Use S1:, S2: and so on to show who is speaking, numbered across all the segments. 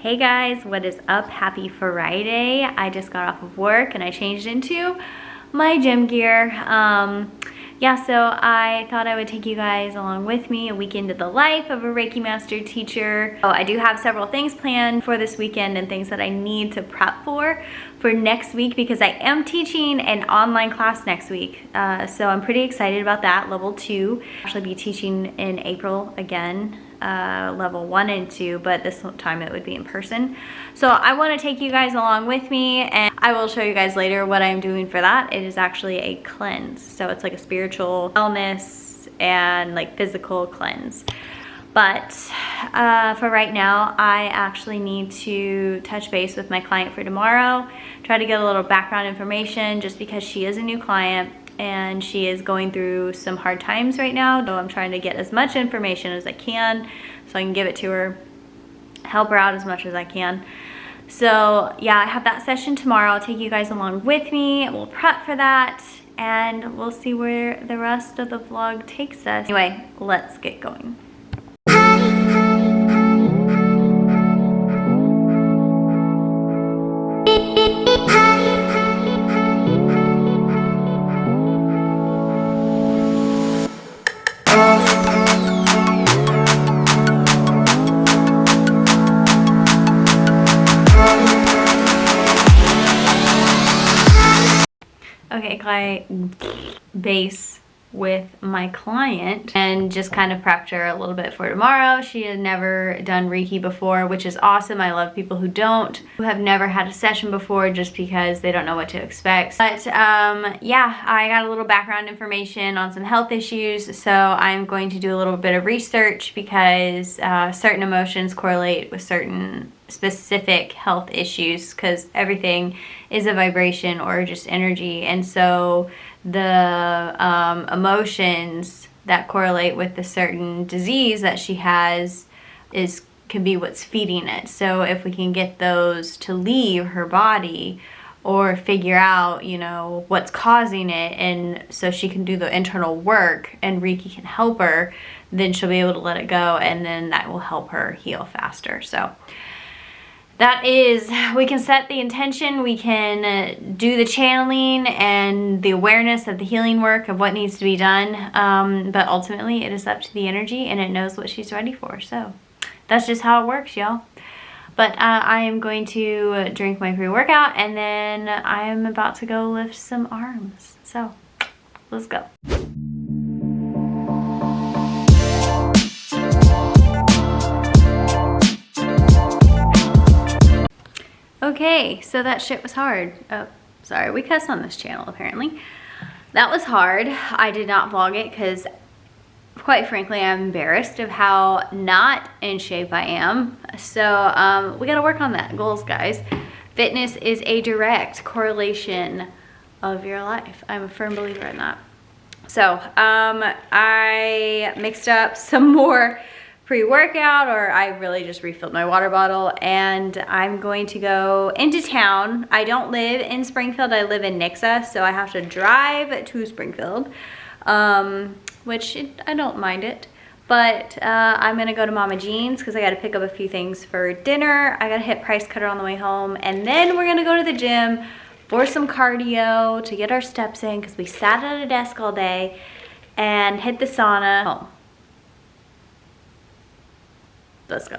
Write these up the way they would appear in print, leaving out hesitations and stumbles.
S1: Hey guys, what is up? Happy Friday. I just got off of work and I changed into my gym gear. So I thought I would take you guys along with me a week into the life of a Reiki Master Teacher. Oh, I do have several things planned for this weekend and things that I need to prep for next week because I am teaching an online class next week. So I'm pretty excited about that, level 2. I'll actually be teaching in April again. Level 1 and 2, but this time it would be in person. So I want to take you guys along with me, and I will show you guys later what I'm doing for that. It is actually a cleanse, so it's like a spiritual wellness and like physical cleanse. But for right now, I actually need to touch base with my client for tomorrow, try to get a little background information just because she is a new client and she is going through some hard times right now. So I'm trying to get as much information as I can so I can give it to her, help her out as much as I can. So yeah, I have that session tomorrow. I'll take you guys along with me. We'll prep for that and we'll see where the rest of the vlog takes us. Anyway, let's get going. Okay, base with my client and just kind of prepped her a little bit for tomorrow. She had never done Reiki before, which is awesome. I love people who have never had a session before just because they don't know what to expect. But yeah, I got a little background information on some health issues, so I'm going to do a little bit of research because certain emotions correlate with certain specific health issues because everything is a vibration or just energy, and so the emotions that correlate with the certain disease that she has can be what's feeding it. So if we can get those to leave her body or figure out, you know, what's causing it, and so she can do the internal work and Reiki can help her, then she'll be able to let it go, and then that will help her heal faster. So that is, we can set the intention, we can do the channeling and the awareness of the healing work of what needs to be done, but ultimately it is up to the energy and it knows what she's ready for. So that's just how it works, y'all. But I am going to drink my pre-workout and then I am about to go lift some arms. So let's go. Okay, so that shit was hard. Oh, sorry, we cuss on this channel apparently. That was hard. I did not vlog it because, quite frankly, I'm embarrassed of how not in shape I am. So we gotta work on that. Goals, guys. Fitness is a direct correlation of your life. I'm a firm believer in that. So I mixed up some more pre-workout, or I really just refilled my water bottle, and I'm going to go into town. I don't live in Springfield, I live in Nixa, so I have to drive to Springfield, which I don't mind it. But I'm gonna go to Mama Jean's because I gotta pick up a few things for dinner. I gotta hit Price Cutter on the way home, and then we're gonna go to the gym for some cardio to get our steps in because we sat at a desk all day, and hit the sauna home. Let's go.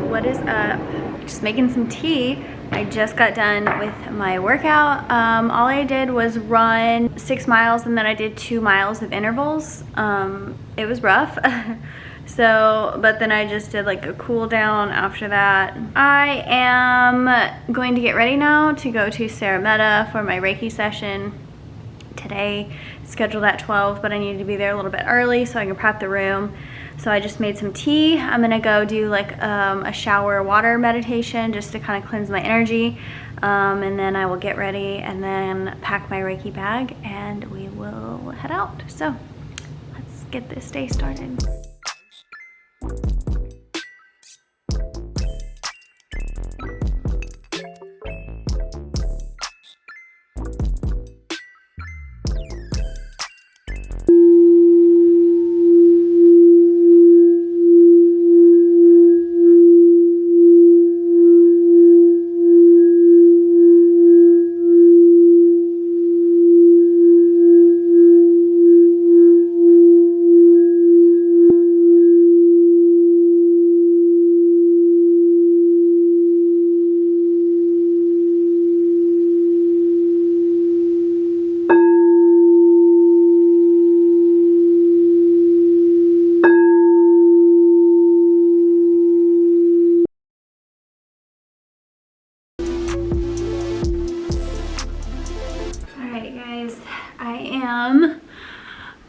S1: what is up? Just making some tea. I just got done with my workout. All I did was run 6 miles and then I did 2 miles of intervals. It was rough. So, but then I just did like a cool down after that. I am going to get ready now to go to Sarametta for my Reiki session today. It's scheduled at 12, but I need to be there a little bit early so I can prep the room. So I just made some tea. I'm gonna go do like a shower water meditation just to kind of cleanse my energy. And then I will get ready and then pack my Reiki bag and we will head out. So let's get this day started.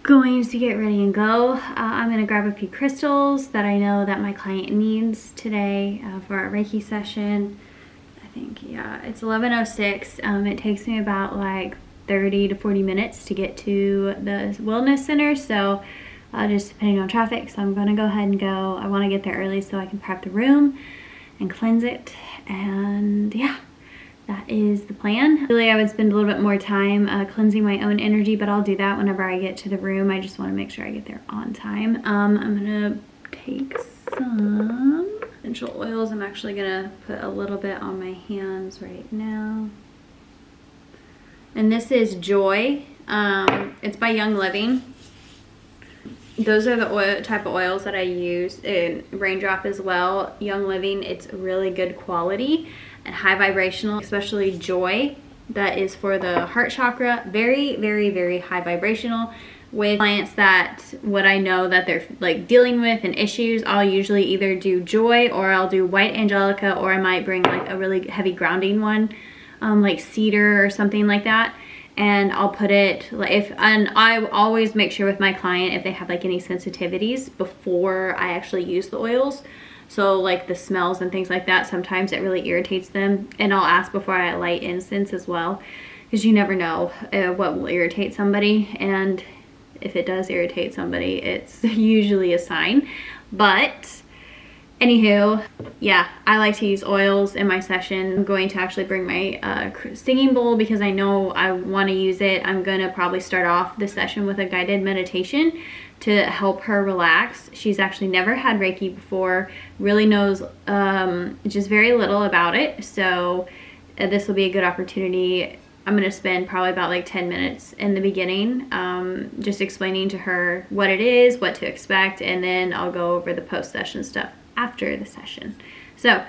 S1: Going to get ready and go. I'm gonna grab a few crystals that I know that my client needs today for our Reiki session. I think, yeah, it's 11:06. It takes me about like 30 to 40 minutes to get to the wellness center, so just depending on traffic. So I'm gonna go ahead and go. I wanna get there early so I can prep the room and cleanse it, and yeah. That is the plan. Really, I would spend a little bit more time cleansing my own energy, but I'll do that whenever I get to the room. I just want to make sure I get there on time. I'm gonna take some essential oils. I'm actually gonna put a little bit on my hands right now. And this is Joy. It's by Young Living. Those are the type of oils that I use in Raindrop as well. Young Living, it's really good quality and high vibrational, especially Joy. That is for the heart chakra. Very, very, very high vibrational. With clients that what I know that they're like dealing with and issues, I'll usually either do Joy or I'll do White Angelica, or I might bring like a really heavy grounding one, like cedar or something like that. And I'll put it like and I always make sure with my client if they have like any sensitivities before I actually use the oils. So like the smells and things like that, sometimes it really irritates them. And I'll ask before I light incense as well, because you never know what will irritate somebody. And if it does irritate somebody, it's usually a sign. But anywho, yeah, I like to use oils in my session. I'm going to actually bring my singing bowl because I know I want to use it. I'm going to probably start off the session with a guided meditation to help her relax. She's actually never had Reiki before, really knows just very little about it. So this will be a good opportunity. I'm going to spend probably about like 10 minutes in the beginning just explaining to her what it is, what to expect, and then I'll go over the post-session stuff after the session. So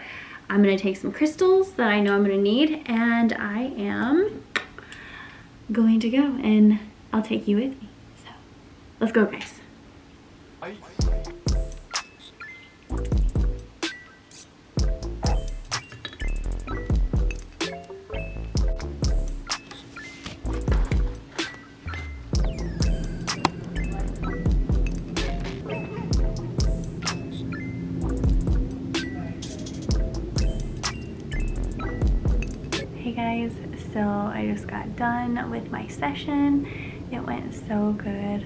S1: I'm going to take some crystals that I know I'm going to need, and I am going to go, and I'll take you with me. So let's go, guys. Hey guys, so I just got done with my session. It went so good.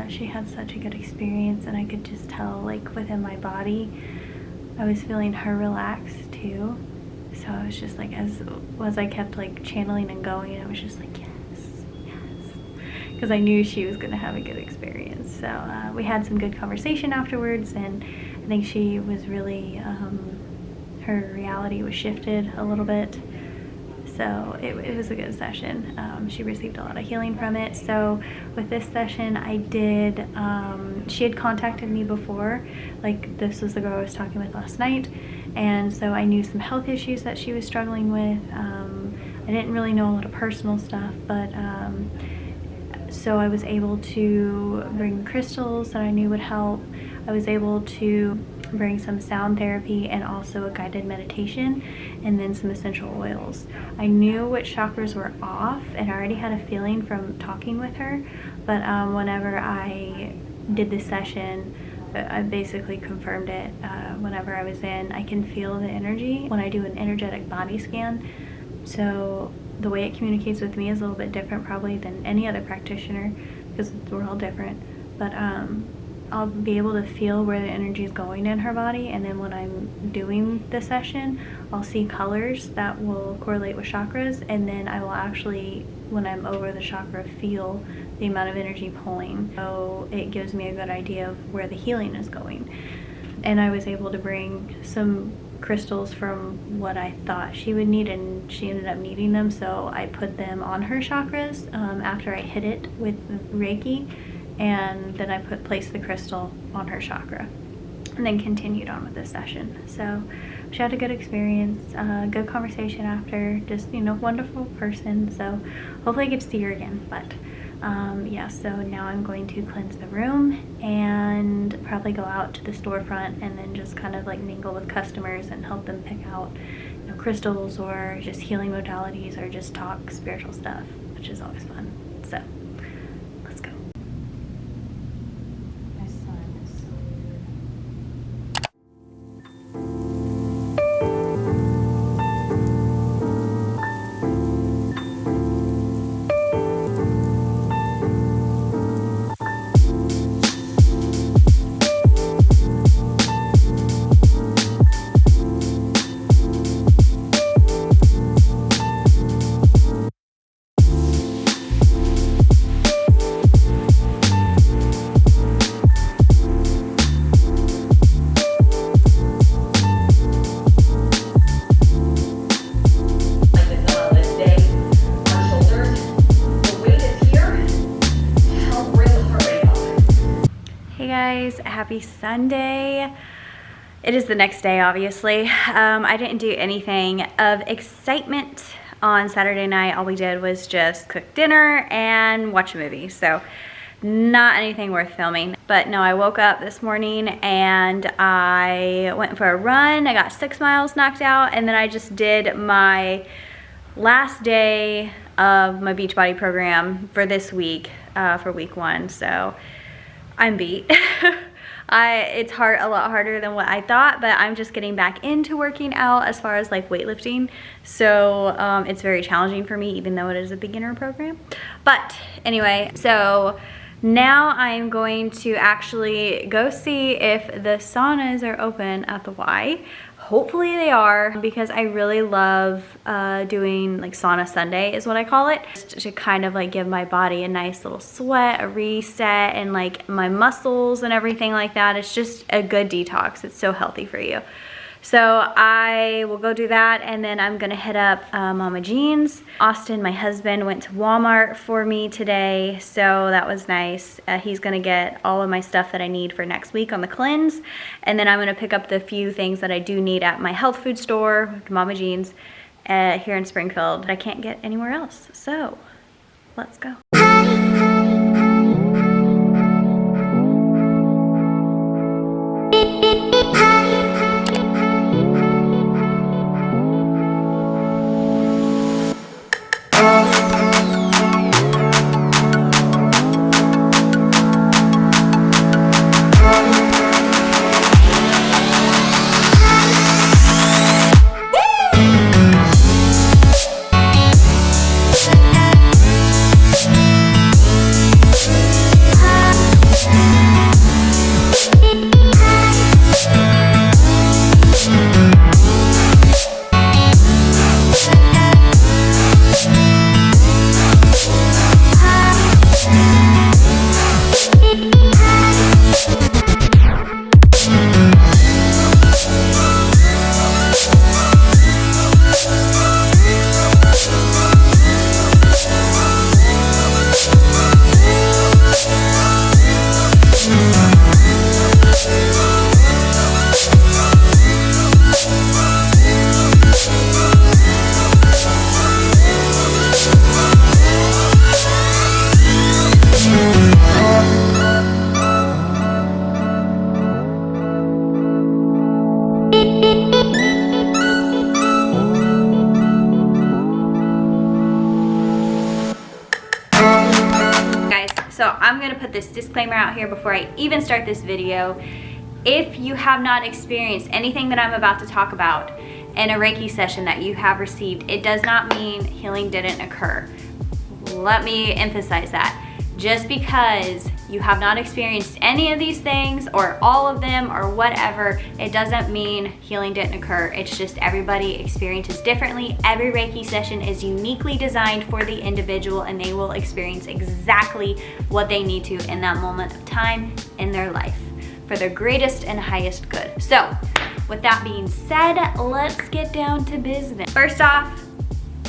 S1: She had such a good experience, and I could just tell like within my body I was feeling her relax too. So I was just like, as I kept like channeling and going, I was just like, yes, yes, because I knew she was gonna have a good experience. So we had some good conversation afterwards, and I think she was really her reality was shifted a little bit. So it was a good session. She received a lot of healing from it. So with this session I did, she had contacted me before, like this was the girl I was talking with last night, and so I knew some health issues that she was struggling with. I didn't really know a lot of personal stuff, but so I was able to bring crystals that I knew would help. I was able to bring some sound therapy and also a guided meditation, and then some essential oils. I knew which chakras were off and I already had a feeling from talking with her, but whenever I did this session, I basically confirmed it. Whenever I was in, I can feel the energy when I do an energetic body scan. So the way it communicates with me is a little bit different probably than any other practitioner, because we're all different, but I'll be able to feel where the energy is going in her body, and then when I'm doing the session I'll see colors that will correlate with chakras, and then I will actually, when I'm over the chakra, feel the amount of energy pulling. So it gives me a good idea of where the healing is going. And I was able to bring some crystals from what I thought she would need, and she ended up needing them, so I put them on her chakras after I hit it with Reiki, and then I placed the crystal on her chakra and then continued on with this session. So she had a good experience, good conversation after, just, you know, wonderful person. So hopefully I get to see her again. But yeah, so now I'm going to cleanse the room and probably go out to the storefront and then just kind of like mingle with customers and help them pick out, you know, crystals or just healing modalities or just talk spiritual stuff, which is always fun. So let's go. Happy Sunday. It is the next day, obviously. I didn't do anything of excitement on Saturday night. All we did was just cook dinner and watch a movie, so not anything worth filming. But no, I woke up this morning and I went for a run. I got 6 miles knocked out, and then I just did my last day of my Beachbody program for this week, for week 1. So I'm beat. It's a lot harder than what I thought, but I'm just getting back into working out as far as like weightlifting. So it's very challenging for me, even though it is a beginner program. But anyway, so now I'm going to actually go see if the saunas are open at the Y. Hopefully they are, because I really love doing like sauna Sunday is what I call it, just to kind of like give my body a nice little sweat, a reset, and like my muscles and everything like that. It's just a good detox. It's so healthy for you. So I will go do that, and then I'm gonna hit up Mama Jean's. Austin, my husband, went to Walmart for me today, so that was nice. He's gonna get all of my stuff that I need for next week on the cleanse, and then I'm gonna pick up the few things that I do need at my health food store, Mama Jean's, here in Springfield, that I can't get anywhere else. So let's go. So I'm gonna put this disclaimer out here before I even start this video. If you have not experienced anything that I'm about to talk about in a Reiki session that you have received, it does not mean healing didn't occur. Let me emphasize that. Just because you have not experienced any of these things or all of them or whatever, it doesn't mean healing didn't occur. It's just everybody experiences differently. Every Reiki session is uniquely designed for the individual, and they will experience exactly what they need to in that moment of time in their life for their greatest and highest good. So with that being said, let's get down to business. First off,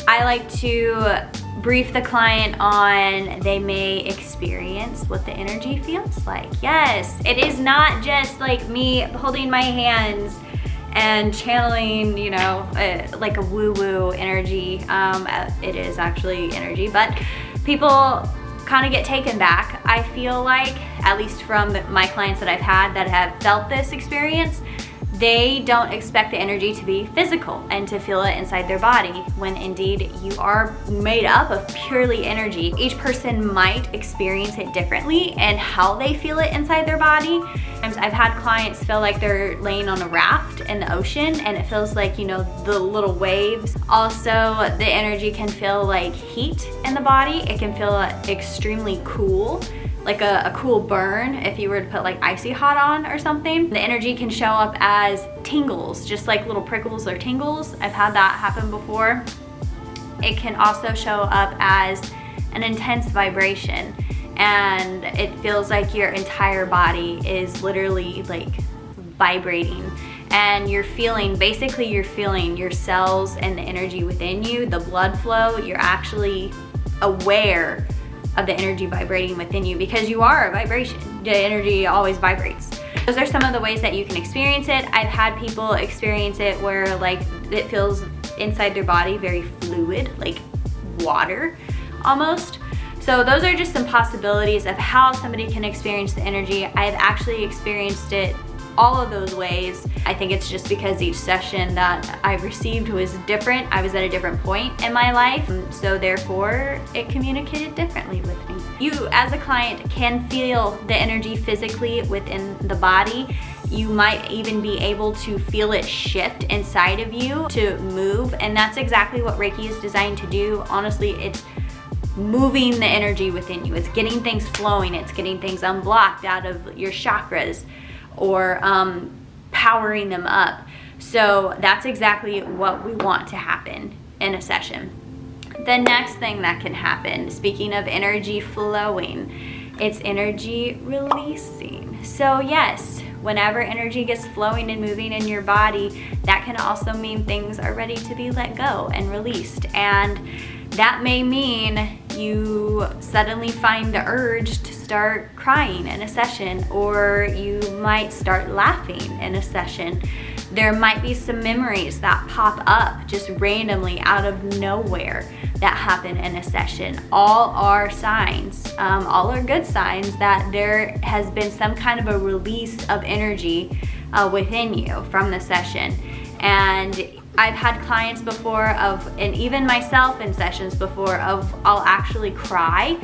S1: I like to brief the client on they may experience what the energy feels like. Yes, it is not just like me holding my hands and channeling, you know, like a woo-woo energy. It is actually energy, but people kind of get taken back. I feel like, at least from my clients that I've had that have felt this experience, they don't expect the energy to be physical and to feel it inside their body, when indeed you are made up of purely energy. Each person might experience it differently and how they feel it inside their body. I've had clients feel like they're laying on a raft in the ocean and it feels like, you know, the little waves. Also, the energy can feel like heat in the body. It can feel extremely cool, like a cool burn if you were to put like icy hot on or something. The energy can show up as tingles, just like little prickles or tingles. I've had that happen before. It can also show up as an intense vibration, and it feels like your entire body is literally like vibrating, and you're feeling your cells and the energy within you, the blood flow. You're actually aware of the energy vibrating within you because you are a vibration. The energy always vibrates. Those are some of the ways that you can experience it. I've had people experience it where like it feels inside their body very fluid, like water almost. So those are just some possibilities of how somebody can experience the energy. I've actually experienced it all of those ways. I think it's just because each session that I received was different. I was at a different point in my life, so therefore it communicated differently with me. You as a client can feel the energy physically within the body. You might even be able to feel it shift inside of you to move, and that's exactly what Reiki is designed to do. Honestly, it's moving the energy within you. It's getting things flowing. It's getting things unblocked out of your chakras, or powering them up. So that's exactly what we want to happen in a session. The next thing that can happen, speaking of energy flowing, it's energy releasing. So yes, whenever energy gets flowing and moving in your body, that can also mean things are ready to be let go and released. And that may mean you suddenly find the urge to start crying in a session, or you might start laughing in a session. There might be some memories that pop up just randomly out of nowhere that happen in a session. All are signs, all are good signs that there has been some kind of a release of energy within you from the session. And I've had clients before and even myself in sessions before I'll actually cry,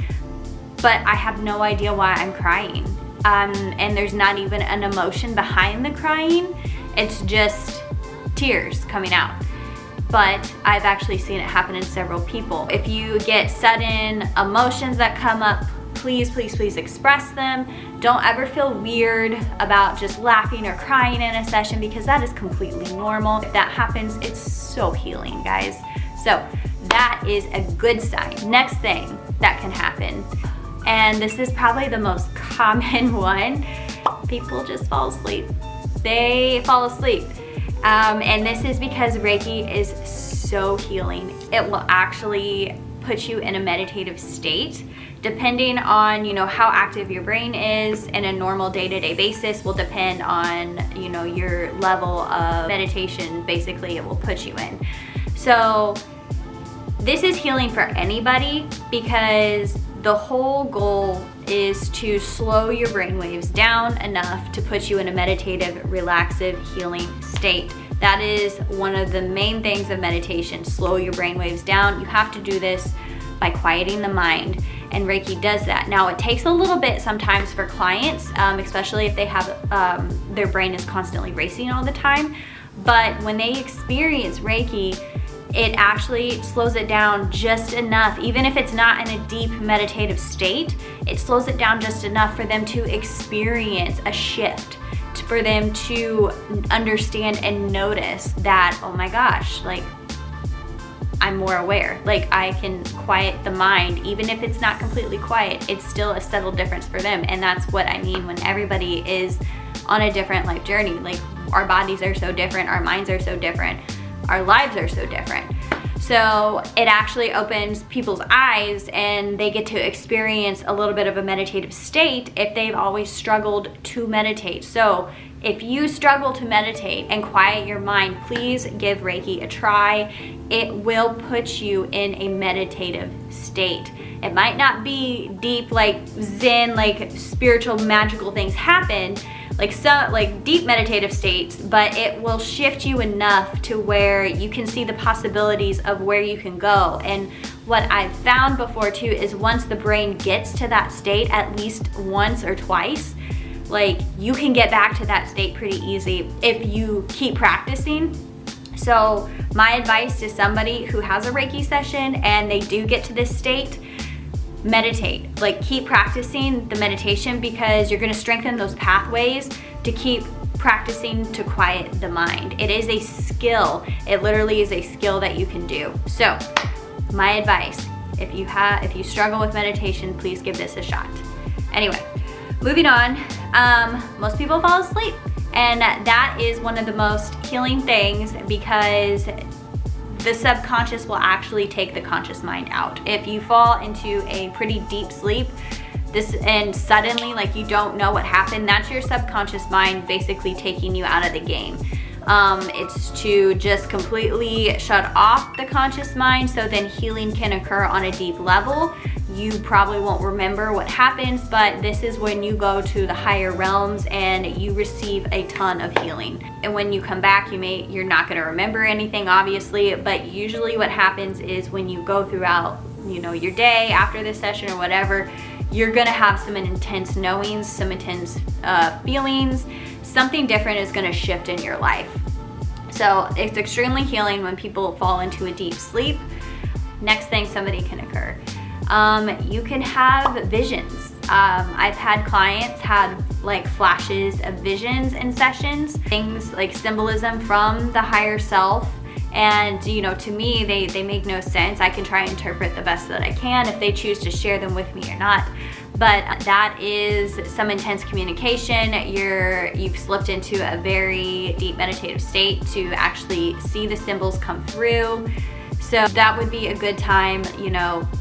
S1: but I have no idea why I'm crying. And there's not even an emotion behind the crying. It's just tears coming out. But I've actually seen it happen in several people. If you get sudden emotions that come up, please, please, please express them. Don't ever feel weird about just laughing or crying in a session, because that is completely normal. If that happens, it's so healing, guys. So that is a good sign. Next thing that can happen, and this is probably the most common one, people just fall asleep. They fall asleep. And this is because Reiki is so healing. It will actually put you in a meditative state. Depending on, you know, how active your brain is in a normal day-to-day basis will depend on, you know, your level of meditation, basically, it will put you in. So this is healing for anybody, because the whole goal is to slow your brain waves down enough to put you in a meditative, relaxive, healing state. That is one of the main things of meditation, slow your brain waves down. You have to do this by quieting the mind, and Reiki does that. Now, it takes a little bit sometimes for clients, especially if they have their brain is constantly racing all the time, but when they experience Reiki, it actually slows it down just enough. Even if it's not in a deep meditative state, it slows it down just enough for them to experience a shift, for them to understand and notice that, oh my gosh, like, I'm more aware. Like, I can quiet the mind. Even if it's not completely quiet, it's still a subtle difference for them. And that's what I mean when everybody is on a different life journey. Like, our bodies are so different, our minds are so different, our lives are so different. So it actually opens people's eyes, and they get to experience a little bit of a meditative state if they've always struggled to meditate. So if you struggle to meditate and quiet your mind, please give Reiki a try. It will put you in a meditative state. It might not be deep, like Zen, like spiritual, magical things happen, like deep meditative states, but it will shift you enough to where you can see the possibilities of where you can go. And what I've found before too is once the brain gets to that state at least once or twice, like, you can get back to that state pretty easy if you keep practicing. So my advice to somebody who has a Reiki session and they do get to this state, meditate. Like, keep practicing the meditation, because you're going to strengthen those pathways to keep practicing to quiet the mind. It is a skill. It literally is a skill that you can do. So my advice, if you struggle with meditation, please give this a shot. Anyway, moving on. Most people fall asleep, and that is one of the most healing things, because the subconscious will actually take the conscious mind out. If you fall into a pretty deep sleep, and suddenly, like, you don't know what happened, that's your subconscious mind basically taking you out of the game. It's to just completely shut off the conscious mind, so then healing can occur on a deep level. You probably won't remember what happens, but this is when you go to the higher realms and you receive a ton of healing. And when you come back, you're not going to remember anything, obviously, but usually what happens is when you go throughout, your day after this session or whatever, you're going to have some intense knowings, some intense feelings. Something different is going to shift in your life. So it's extremely healing when people fall into a deep sleep. Next thing, somebody can occur. You can have visions. I've had clients have like flashes of visions in sessions, things like symbolism from the higher self. And to me, they make no sense. I can try and interpret the best that I can if they choose to share them with me or not. But that is some intense communication. You've slipped into a very deep meditative state to actually see the symbols come through. So that would be a good time,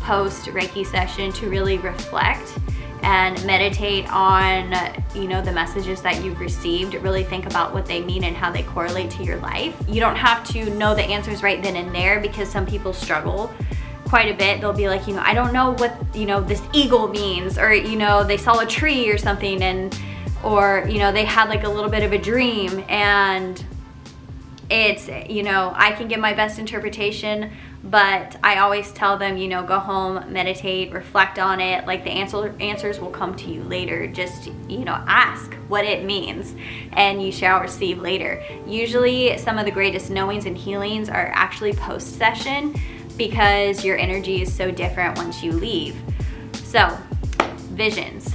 S1: post Reiki session, to really reflect and meditate on, the messages that you've received. Really think about what they mean and how they correlate to your life. You don't have to know the answers right then and there, because some people struggle quite a bit. They'll be like, I don't know what, this eagle means, or, they saw a tree or something, or they had like a little bit of a dream, and it's, I can give my best interpretation, but I always tell them, go home, meditate, reflect on it. Like, the answers will come to you later. Just, ask what it means, and you shall receive later. Usually some of the greatest knowings and healings are actually post-session, because your energy is so different once you leave. So, visions.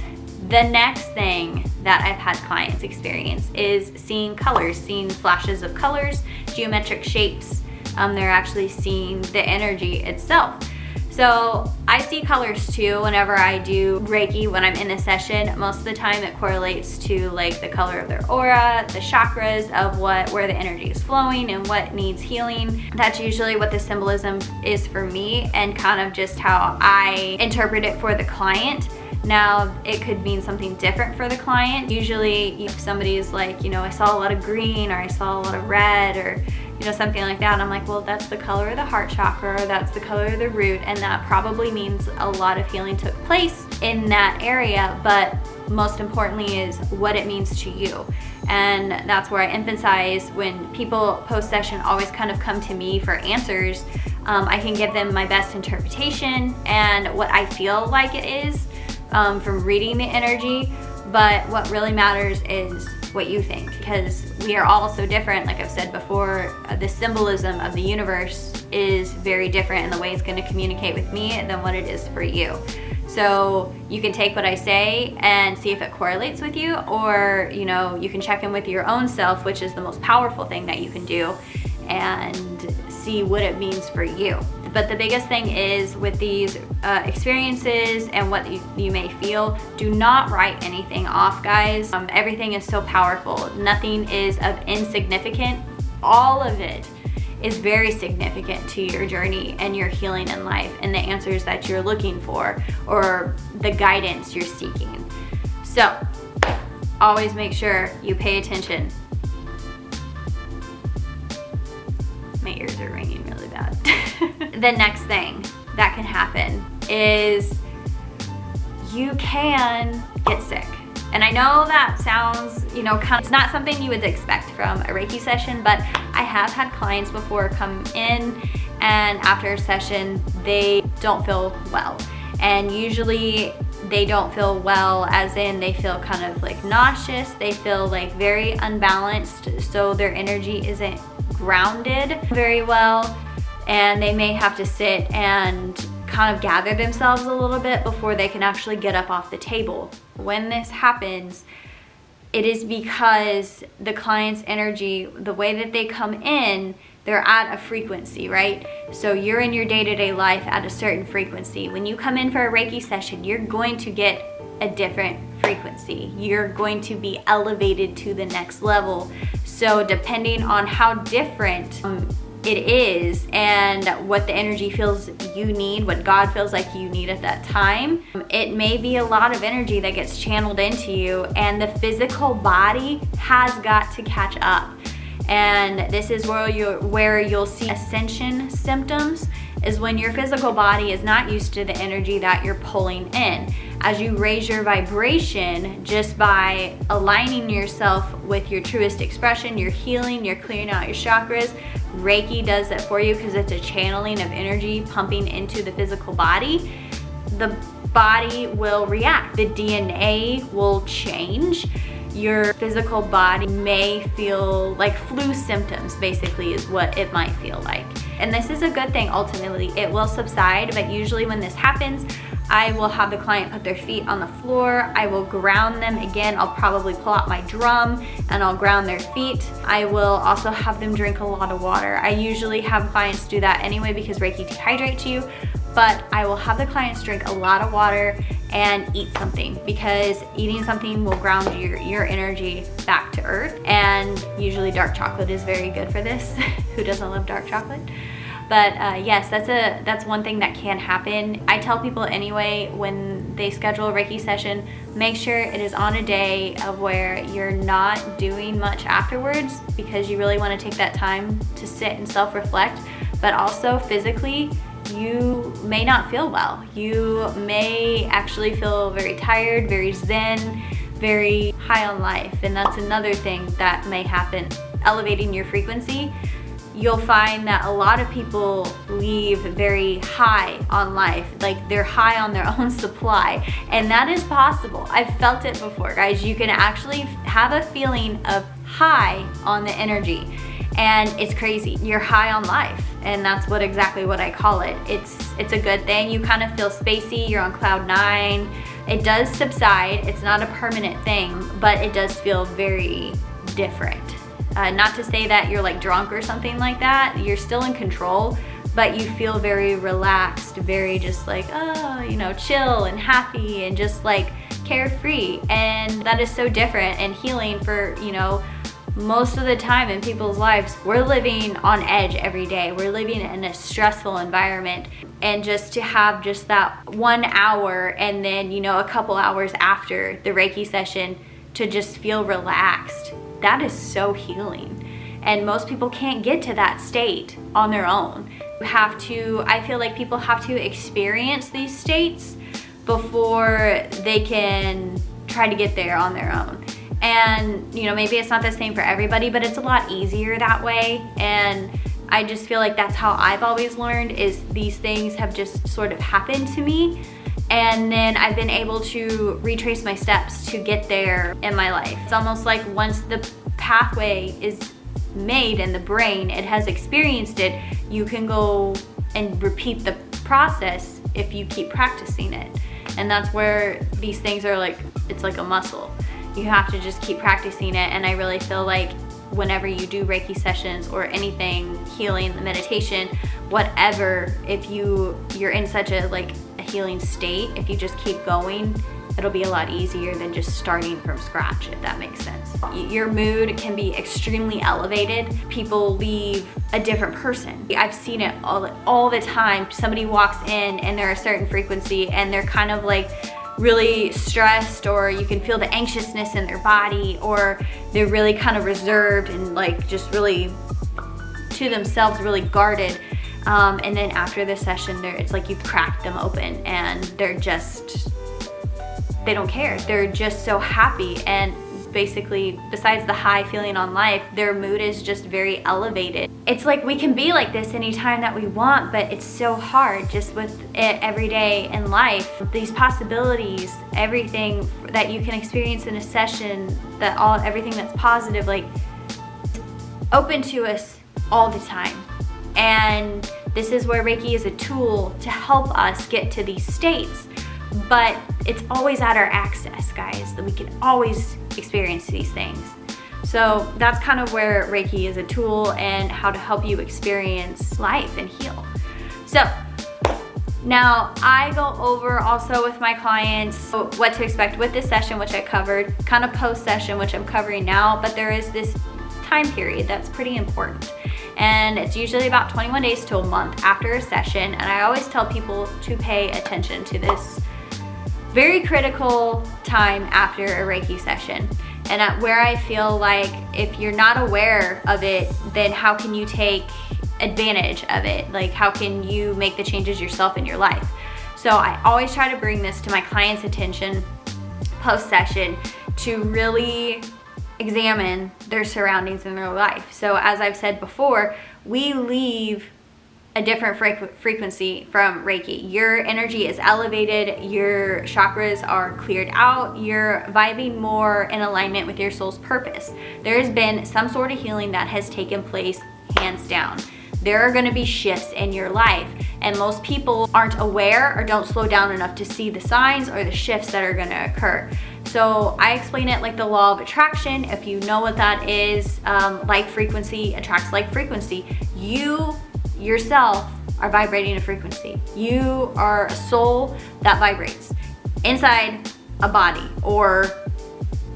S1: The next thing that I've had clients experience is seeing colors, seeing flashes of colors, geometric shapes. They're actually seeing the energy itself. So I see colors too whenever I do Reiki when I'm in a session. Most of the time it correlates to like the color of their aura, the chakras of where the energy is flowing and what needs healing. That's usually what the symbolism is for me, and kind of just how I interpret it for the client. Now, it could mean something different for the client. Usually if somebody is like, I saw a lot of green, or I saw a lot of red, or something like that, I'm like, well, that's the color of the heart chakra, or that's the color of the root, and that probably means a lot of healing took place in that area. But most importantly is what it means to you. And that's where I emphasize, when people post-session always kind of come to me for answers, I can give them my best interpretation and what I feel like it is from reading the energy, but what really matters is what you think, because we are all so different. Like I've said before, the symbolism of the universe is very different in the way it's going to communicate with me than what it is for you. So you can take what I say and see if it correlates with you, or you know, you can check in with your own self, which is the most powerful thing that you can do, and see what it means for you. But the biggest thing is with these experiences and what you may feel, do not write anything off, guys. Everything is so powerful. Nothing is of insignificant. All of it is very significant to your journey and your healing in life and the answers that you're looking for or the guidance you're seeking. So always make sure you pay attention. My ears are ringing really bad. The next thing that can happen is you can get sick. And I know that sounds, you know, it's not something you would expect from a Reiki session, but I have had clients before come in and after a session, they don't feel well. And usually they don't feel well as in they feel kind of like nauseous, they feel like very unbalanced, so their energy isn't grounded very well, and they may have to sit and kind of gather themselves a little bit before they can actually get up off the table. When this happens, it is because the client's energy, the way that they come in, they're at a frequency, right? So you're in your day-to-day life at a certain frequency. When you come in for a Reiki session, you're going to get a different frequency. You're going to be elevated to the next level. So depending on how different it is and what the energy feels you need, what God feels like you need at that time, it may be a lot of energy that gets channeled into you, and the physical body has got to catch up. And this is where you'll see ascension symptoms, is when your physical body is not used to the energy that you're pulling in. As you raise your vibration just by aligning yourself with your truest expression, you're healing, you're clearing out your chakras. Reiki does that for you because it's a channeling of energy pumping into the physical body. The body will react. The DNA will change. Your physical body may feel like flu symptoms, basically, is what it might feel like. And this is a good thing. Ultimately, it will subside, but usually when this happens, I will have the client put their feet on the floor. I will ground them. Again, I'll probably pull out my drum and I'll ground their feet. I will also have them drink a lot of water. I usually have clients do that anyway because Reiki dehydrates you, but I will have the clients drink a lot of water and eat something, because eating something will ground your energy back to earth. And usually dark chocolate is very good for this. Who doesn't love dark chocolate? But yes, that's one thing that can happen. I tell people anyway, when they schedule a Reiki session, make sure it is on a day of where you're not doing much afterwards, because you really want to take that time to sit and self-reflect. But also physically, you may not feel well. You may actually feel very tired, very zen, very high on life. And that's another thing that may happen. Elevating your frequency, you'll find that a lot of people leave very high on life, like they're high on their own supply, and that is possible. I've felt it before, guys. You can actually have a feeling of high on the energy, and it's crazy. You're high on life, and that's exactly what I call it. It's a good thing. You kind of feel spacey, you're on cloud 9. It does subside. It's not a permanent thing, but it does feel very different. Not to say that you're like drunk or something like that. You're still in control, but you feel very relaxed, very just like, oh, you know, chill and happy and just like carefree. And that is so different and healing for, you know, most of the time in people's lives, we're living on edge every day. We're living in a stressful environment. And just to have just that 1 hour and then, you know, a couple hours after the Reiki session to just feel relaxed, that is so healing. And most people can't get to that state on their own. You have to, I feel like people have to experience these states before they can try to get there on their own. And, you know, maybe it's not the same for everybody, but it's a lot easier that way. And I just feel like that's how I've always learned, is these things have just sort of happened to me. And then I've been able to retrace my steps to get there in my life. It's almost like once the pathway is made in the brain, it has experienced it, you can go and repeat the process if you keep practicing it. And that's where these things are like, it's like a muscle. You have to just keep practicing it. And I really feel like whenever you do Reiki sessions or anything, healing, meditation, whatever, if you're in such a healing state, if you just keep going, it'll be a lot easier than just starting from scratch, if that makes sense. Your mood can be extremely elevated. People leave a different person. I've seen it all the time. Somebody walks in and they're a certain frequency and they're kind of like really stressed, or you can feel the anxiousness in their body, or they're really kind of reserved and like just really to themselves, really guarded. And then after the session, it's like you've cracked them open and they don't care. They're just so happy. And basically, besides the high feeling on life, their mood is just very elevated. It's like we can be like this anytime that we want, but it's so hard just with it every day in life. These possibilities, everything that you can experience in a session, everything that's positive, like open to us all the time. And this is where Reiki is a tool to help us get to these states. But it's always at our access, guys, that we can always experience these things. So that's kind of where Reiki is a tool and how to help you experience life and heal. So now I go over also with my clients what to expect with this session, which I covered, kind of post session, which I'm covering now, but there is this time period that's pretty important. And it's usually about 21 days to a month after a session. And I always tell people to pay attention to this very critical time after a Reiki session. And where I feel like if you're not aware of it, then how can you take advantage of it? Like, how can you make the changes yourself in your life? So I always try to bring this to my clients' attention post-session to really examine their surroundings in their life. So as I've said before, we leave a different frequency from Reiki. Your energy is elevated, your chakras are cleared out, you're vibing more in alignment with your soul's purpose. There has been some sort of healing that has taken place, hands down. There are going to be shifts in your life, and most people aren't aware or don't slow down enough to see the signs or the shifts that are going to occur. So I explain it like the law of attraction. If you know what that is, like frequency attracts like frequency. You yourself are vibrating a frequency. You are a soul that vibrates inside a body, or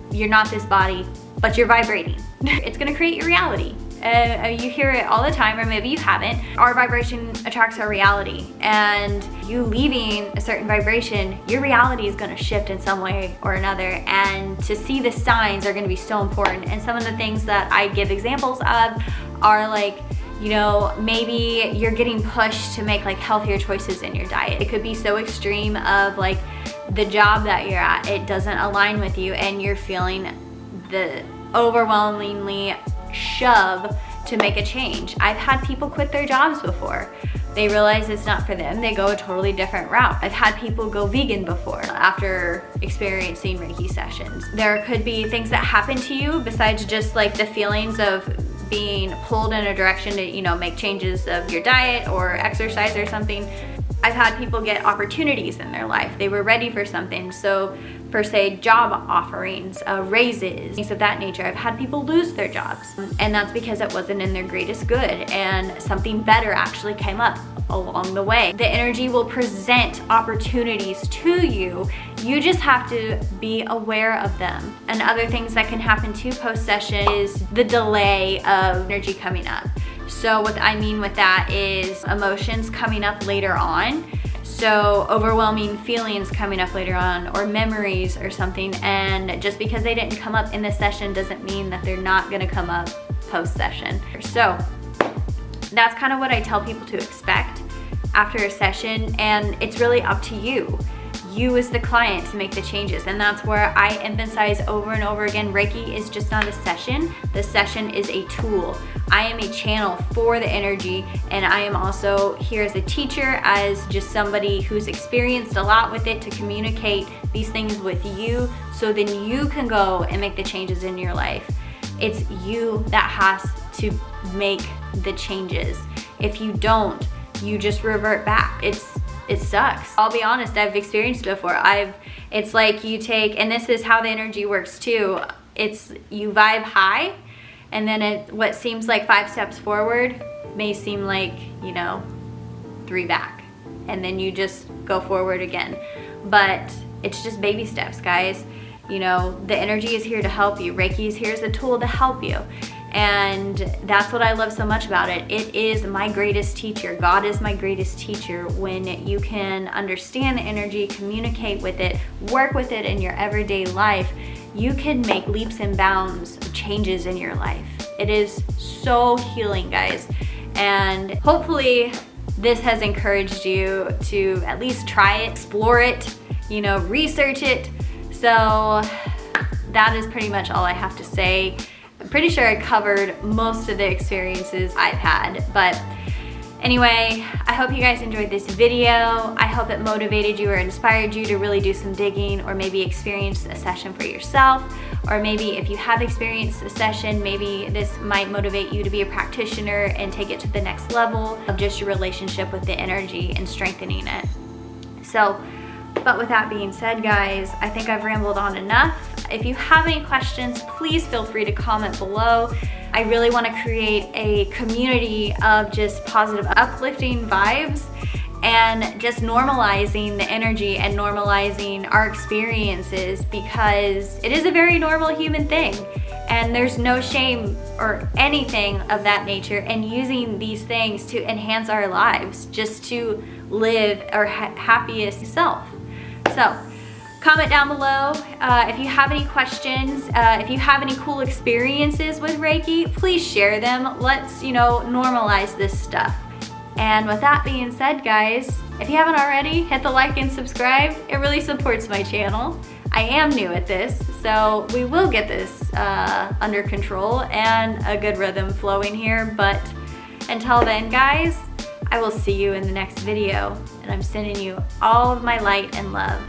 S1: you're not this body, but you're vibrating. It's going to create your reality. You hear it all the time, or maybe you haven't. Our vibration attracts our reality, and you leaving a certain vibration, your reality is going to shift in some way or another. And to see the signs are going to be so important. And some of the things that I give examples of are like, you know, maybe you're getting pushed to make like healthier choices in your diet. It could be so extreme of like the job that you're at, it doesn't align with you, and you're feeling the overwhelmingly shove to make a change. I've had people quit their jobs before. They realize it's not for them. They go a totally different route. I've had people go vegan before after experiencing Reiki sessions. There could be things that happen to you besides just like the feelings of being pulled in a direction to, you know, make changes of your diet or exercise or something. I've had people get opportunities in their life. They were ready for something. So per se, job offerings, raises, things of that nature. I've had people lose their jobs, and that's because it wasn't in their greatest good, and something better actually came up along the way. The energy will present opportunities to you. You just have to be aware of them. And other things that can happen too post-session is the delay of energy coming up. So what I mean with that is emotions coming up later on. So overwhelming feelings coming up later on, or memories or something. And just because they didn't come up in the session doesn't mean that they're not gonna come up post-session. So that's kind of what I tell people to expect after a session, and it's really up to you. you as the client to make the changes. And that's where I emphasize over and over again, Reiki is just not a session. The session is a tool. I am a channel for the energy, and I am also here as a teacher, as just somebody who's experienced a lot with it, to communicate these things with you so then you can go and make the changes in your life. It's you that has to make the changes. If you don't, you just revert back. It sucks. I'll be honest, I've experienced it before. It's like you take, and this is how the energy works too. It's you vibe high, and then what seems like 5 steps forward may seem like, 3 back. And then you just go forward again. But it's just baby steps, guys. The energy is here to help you. Reiki is here as a tool to help you. And that's what I love so much about it. It is my greatest teacher. God is my greatest teacher. When you can understand the energy, communicate with it, work with it in your everyday life, you can make leaps and bounds of changes in your life. It is so healing, guys. And hopefully this has encouraged you to at least try it, explore it, research it. So that is pretty much all I have to say. I'm pretty sure I covered most of the experiences I've had, but anyway, I hope you guys enjoyed this video. I hope it motivated you or inspired you to really do some digging, or maybe experience a session for yourself. Or maybe if you have experienced a session, maybe this might motivate you to be a practitioner and take it to the next level of just your relationship with the energy and strengthening it. But with that being said, guys, I think I've rambled on enough. If you have any questions, please feel free to comment below. I really want to create a community of just positive, uplifting vibes, and just normalizing the energy and normalizing our experiences, because it is a very normal human thing. And there's no shame or anything of that nature in using these things to enhance our lives, just to live our happiest self. So comment down below if you have any questions, if you have any cool experiences with Reiki, please share them. Let's, normalize this stuff. And with that being said, guys, if you haven't already, hit the like and subscribe. It really supports my channel. I am new at this, so we will get this under control and a good rhythm flowing here. But until then, guys, I will see you in the next video, and I'm sending you all of my light and love.